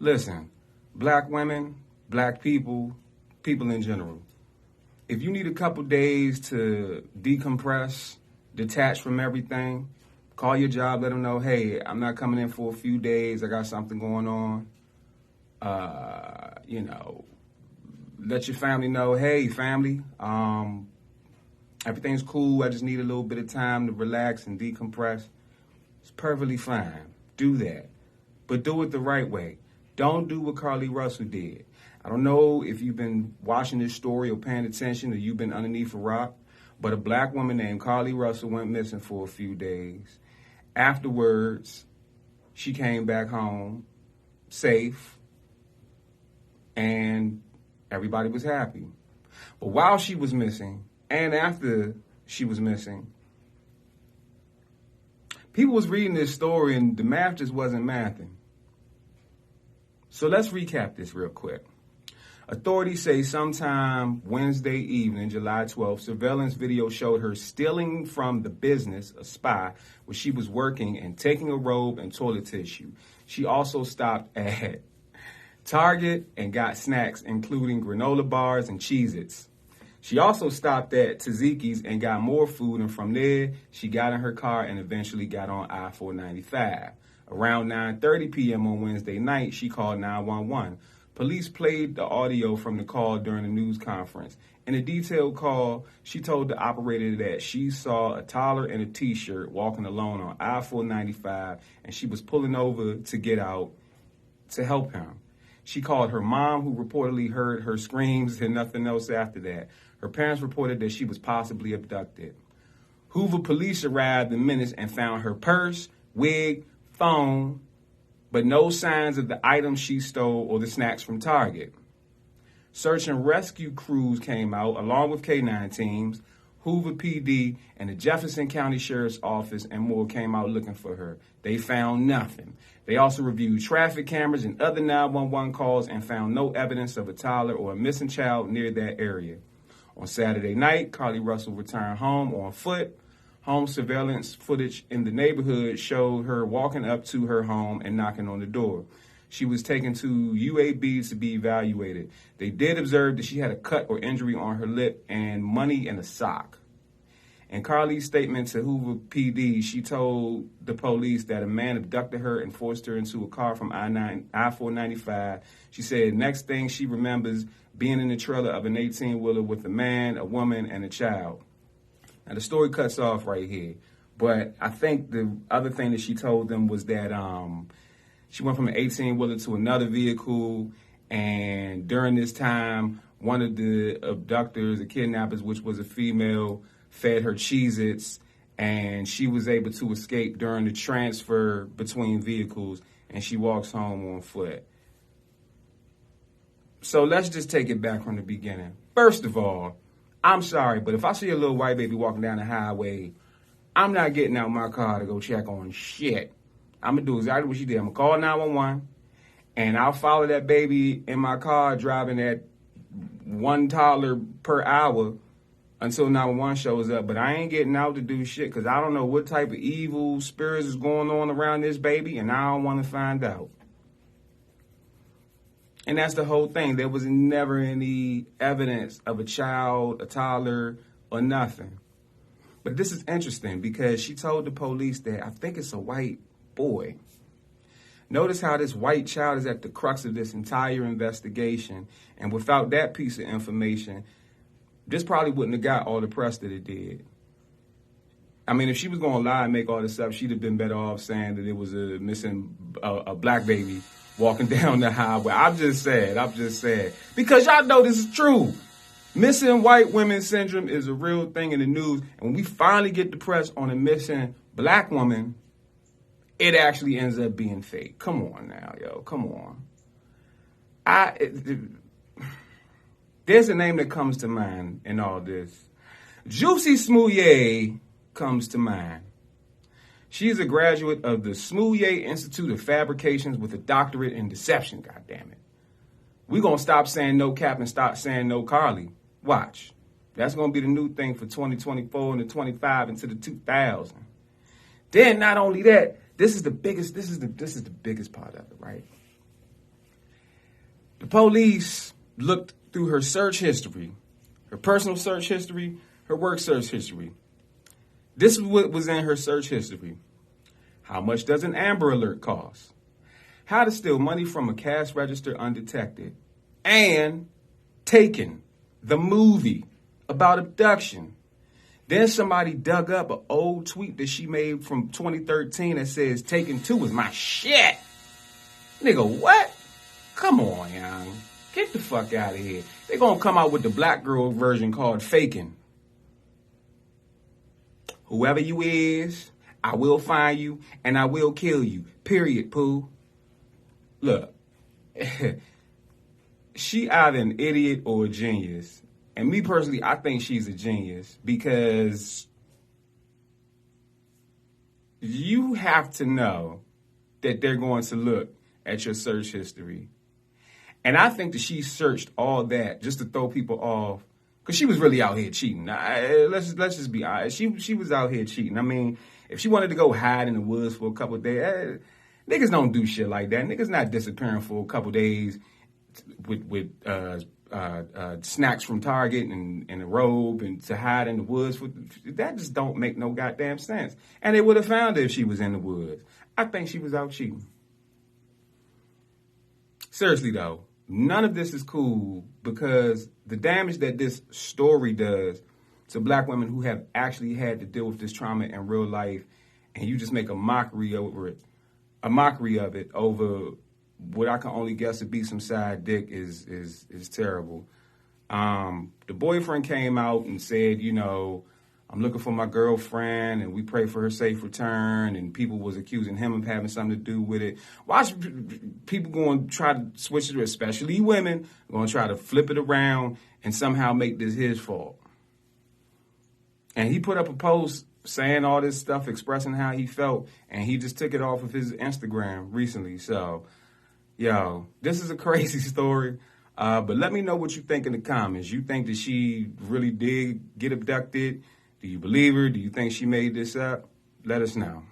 Listen, black women, black people, people in general. If you need a couple days to decompress, detach from everything, call your job, let them know, hey, I'm not coming in for a few days. I got something going on. Let your family know, hey, family, everything's cool. I just need a little bit of time to relax and decompress. It's perfectly fine. Do that. But do it the right way. Don't do what Carlee Russell did. I don't know if you've been watching this story or paying attention or you've been underneath a rock, but a black woman named Carlee Russell went missing for a few days. Afterwards, she came back home safe and everybody was happy. But while she was missing and after she was missing, people was reading this story and the math just wasn't mathing. So let's recap this real quick. Authorities say sometime Wednesday evening, July 12th, surveillance video showed her stealing from the business, a spa, where she was working and taking a robe and toilet tissue. She also stopped at Target and got snacks, including granola bars and Cheez-Its. She also stopped at Tzatziki's and got more food, and from there, she got in her car and eventually got on I-495. Around 9:30 p.m. on Wednesday night, she called 911. Police played the audio from the call during a news conference. In a detailed call, she told the operator that she saw a toddler in a T-shirt walking alone on I-495, and she was pulling over to get out to help him. She called her mom, who reportedly heard her screams and nothing else after that. Her parents reported that she was possibly abducted. Hoover police arrived in minutes and found her purse, wig, phone, but no signs of the items she stole or the snacks from Target. Search and rescue crews came out, along with K-9 teams. Hoover PD and the Jefferson County Sheriff's Office and more came out looking for her. They found nothing. They also reviewed traffic cameras and other 911 calls and found no evidence of a toddler or a missing child near that area. On Saturday night, Carlee Russell returned home on foot. Home surveillance footage in the neighborhood showed her walking up to her home and knocking on the door. She was taken to UAB to be evaluated. They did observe that she had a cut or injury on her lip and money in a sock. In Carlee's statement to Hoover PD, she told the police that a man abducted her and forced her into a car from I-495. She said next thing she remembers being in the trailer of an 18-wheeler with a man, a woman, and a child. Now, the story cuts off right here, but I think the other thing that she told them was that she went from an 18-wheeler to another vehicle, and during this time, one of the abductors, the kidnappers, which was a female, fed her Cheez-Its, and she was able to escape during the transfer between vehicles, and she walks home on foot. So let's just take it back from the beginning. First of all, I'm sorry, but if I see a little white baby walking down the highway, I'm not getting out my car to go check on shit. I'm going to do exactly what she did. I'm going to call 911, and I'll follow that baby in my car driving at $1 per hour until 911 shows up. But I ain't getting out to do shit because I don't know what type of evil spirits is going on around this baby, and I don't want to find out. And that's the whole thing. There was never any evidence of a child, a toddler, or nothing. But this is interesting because she told the police that I think it's a white boy. Notice how this white child is at the crux of this entire investigation. And without that piece of information, this probably wouldn't have got all the press that it did. I mean, if she was going to lie and make all this up, she'd have been better off saying that it was a black baby walking down the highway. I'm just saying. Because y'all know this is true. Missing white women syndrome is a real thing in the news. And when we finally get the press on a missing black woman, it actually ends up being fake. Come on now, yo. Come on. There's a name that comes to mind in all this. Juicy Smouye comes to mind. She's a graduate of the Smouye Institute of Fabrications with a doctorate in deception, goddammit. We're going to stop saying no cap and stop saying no Carlee. Watch. That's going to be the new thing for 2024 and the 25 into the 2000. Then not only that, this is the biggest part of it, right? The police looked through her search history, her personal search history, her work search history. This is what was in her search history. How much does an Amber Alert cost? How to steal money from a cash register undetected. And Taken, the movie about abduction. Then somebody dug up an old tweet that she made from 2013 that says, Taken 2 is my shit. Nigga, what? Come on, young. Get the fuck out of here. They're going to come out with the black girl version called Faking. Whoever you is, I will find you and I will kill you. Period, Pooh. Look, she either an idiot or a genius. And me personally, I think she's a genius because you have to know that they're going to look at your search history. And I think that she searched all that just to throw people off because she was really out here cheating. Let's just be honest. She was out here cheating. I mean, if she wanted to go hide in the woods for a couple of days, niggas don't do shit like that. Niggas not disappearing for a couple of days with snacks from Target and a robe and to hide in the woods. That just don't make no goddamn sense. And they would have found her if she was in the woods. I think she was out cheating. Seriously, though, none of this is cool because the damage that this story does to black women who have actually had to deal with this trauma in real life, and you just make a mockery of it over what I can only guess would be some side dick is terrible. The boyfriend came out and said, you know, I'm looking for my girlfriend, and we pray for her safe return, and people was accusing him of having something to do with it. Watch people going to try to switch it, especially women, going to try to flip it around and somehow make this his fault. And he put up a post saying all this stuff, expressing how he felt, and he just took it off of his Instagram recently. So, yo, this is a crazy story. But let me know what you think in the comments. You think that she really did get abducted? Do you believe her? Do you think she made this up? Let us know.